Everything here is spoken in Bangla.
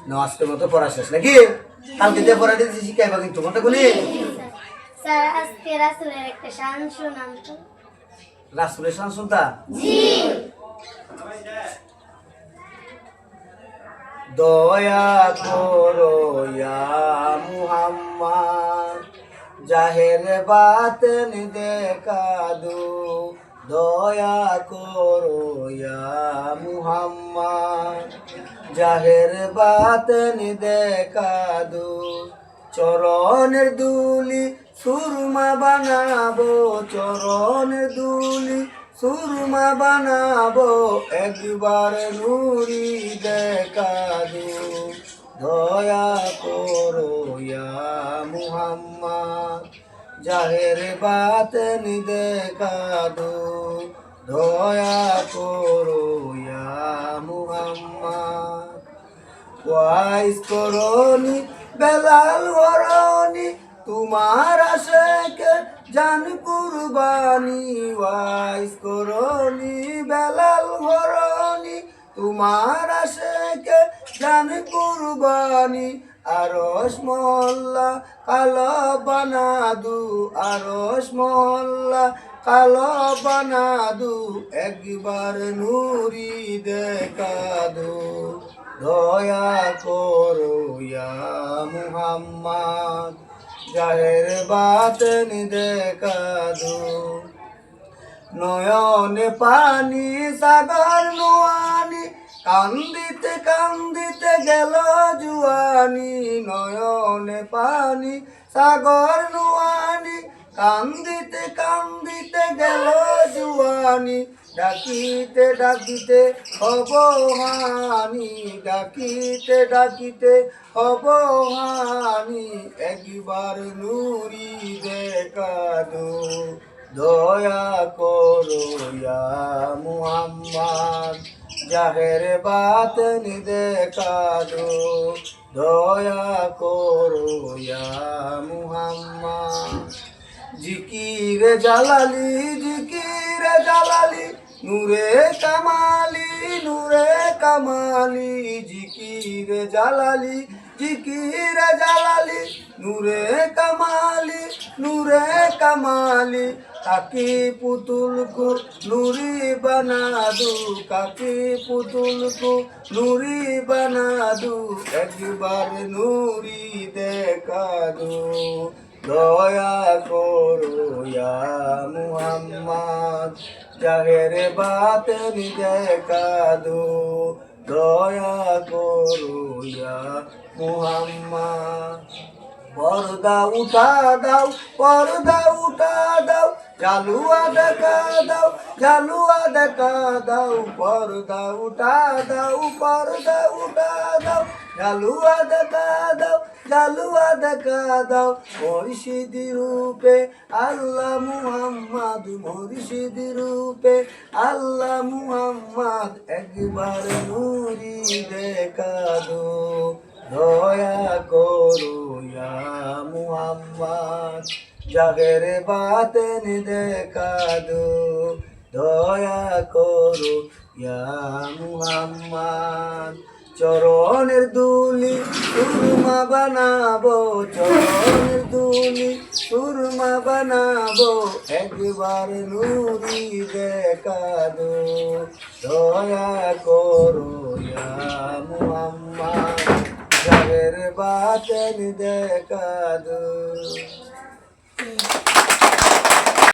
না আজকের মতো পড়া শেষ নাকি? কালকে যে পড়া দিয়েছি শিখাইবা কিন্তু মনে কোনি? স্যার আজকে রাসূলের একটা শান শোনান তো। রাসূলের শান শুনতা? জি। দয়া করো ইয়া মুহাম্মদ, জাহের বাতেন দেখা দো। দয়া করো ইয়া মুহাম্মদ, জাহের বাতেন দেখা দো। চরণের দুলি সুরমা বানাবো, চরণের দুলি সুরমা বানাবো, একবার নুরি দেখা দো। দয়া করো ইয়া মুহাম্মদ, জাহের বাতেন দেখা দো। দয়া করো ইয়া মুহাম্মদ। ওয়াইস করনি বেলাল হরনি, তোমার আশেকে জান কুরবানি। ওয়াইস করনি বেলাল হরনি, তোমার আশেকে জান কুরবানি। আরশ মহল্লা কালো বানাদু, আরশ মহল্লা কালো বানাদু, একবার নুরি দেখা দো। দয়া করো ইয়া মুহাম্মদ, জাহের বাতেন দেখা দো। নয়নে পানি সাগর নোয়ানি, কান্দিতে কান্দিতে গেল জুয়ানি। নয়নে পানি সাগর নোয়ানি, কান্দিতে কান্দিতে গেল জুয়ানি। ডাকিতে ডাকিতে হব হানি, ডাকিতে ডাকিতে হব হানি, একবার নুরি দেখা দো। দয়া করো ইয়া মুহাম্মদ, জাহের বাতেন দেখা দো। দয়া করো ইয়া মুহাম্মদ। জিকিরে জালালি, জিকিরে জালালি, নূরে কামালি, নূরে কামালি। জিকিরে জালালি, জিকিরে জালালি, নূরে কামালি, নূরে কামালি। কাকি পুতুল কো নুরি বানাদু, কাকি পুতুল কো নুরি বানাদু, একবার নুরি দেখা দো। দয়া করো ইয়া মুহাম্মদ, জাহের বাতেন দেখা দো। দয়া করো ইয়া মুহাম্মদ। পর্দা উঠা দাও, পর্দা উঠা দাও, জালুয়া দেখা দাও, জালুয়া দেখা দাও। পর্দা উঠা দাও, পর্দা উঠা দাও, জালুয়া দেখা দাও, জালুয়া দেখা দাও। মুর্শিদি রূপে আল্লাহ মুহাম্মদ, মুর্শিদি রূপে আল্লাহ মুহাম্মদ, একবার নুরি দেখা দো। দয়া করো ইয়া মুহাম্মদ, জাহের বাতেন দেখা দো। দয়া করো ইয়া মুহাম্মদ। চরণের দুলি সুরমা বানাবো, চরণের দুলি সুরমা বানাবো, একবার নুরি দেখা দো। দয়া করো ইয়া মুহাম্মদ, জাহের বাতেন দেখা দো।